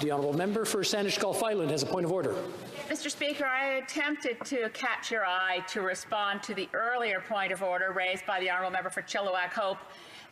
The honourable member for Saanich Gulf Island has a point of order. Mr. Speaker, I attempted to catch your eye to respond to the earlier point of order raised by the honourable member for Chilliwack Hope.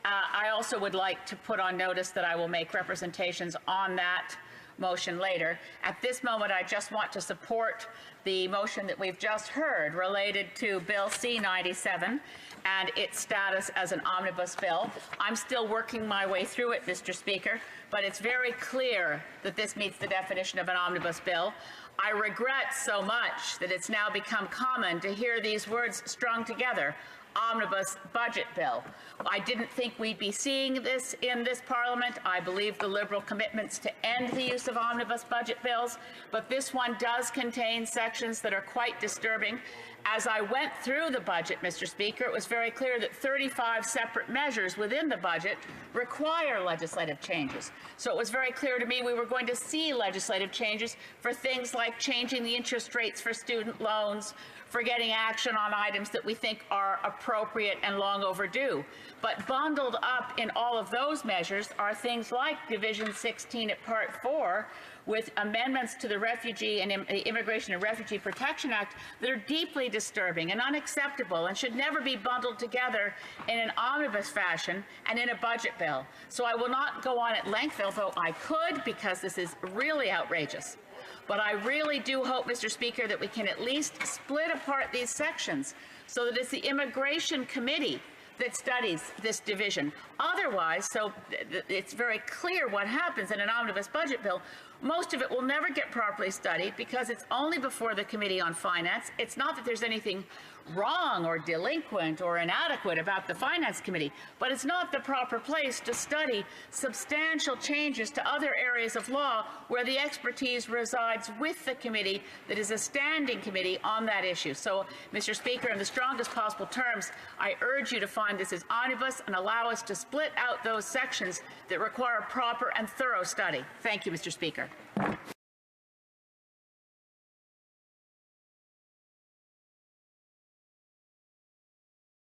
I also would like to put on notice that I will make representations on that motion later. At this moment, I just want to support the motion that we've just heard related to Bill C-97 and its status as an omnibus bill. I'm still working my way through it, Mr. Speaker, but it's very clear that this meets the definition of an omnibus bill. I regret so much that it's now become common to hear these words strung together, omnibus budget bill. I didn't think we'd be seeing this in this Parliament. I believe the Liberal commitments to end the use of omnibus budget bills, but this one does contain sections that are quite disturbing. As I went through the budget, Mr. Speaker, it was very clear that 35 separate measures within the budget require legislative changes. So it was very clear to me we were going to see legislative changes for things like changing the interest rates for student loans, for getting action on items that we think are appropriate and long overdue. But bundled up in all of those measures are things like Division 16 at Part 4, with amendments to the Refugee and Immigration and Refugee Protection Act that are deeply disturbing and unacceptable and should never be bundled together in an omnibus fashion and in a budget bill. So I will not go on at length, although I could, because this is really outrageous. But I really do hope, Mr. Speaker, that we can at least split apart these sections so that it's the Immigration Committee that studies this division. Otherwise, so it's very clear what happens in an omnibus budget bill. Most of it will never get properly studied because it's only before the Committee on Finance. It's not that there's anything wrong or delinquent or inadequate about the Finance Committee, but it's not the proper place to study substantial changes to other areas of law where the expertise resides with the committee that is a standing committee on that issue. So, Mr. Speaker, in the strongest possible terms, I urge you to find this as omnibus and allow us to split out those sections that require proper and thorough study. Thank you, Mr. Speaker.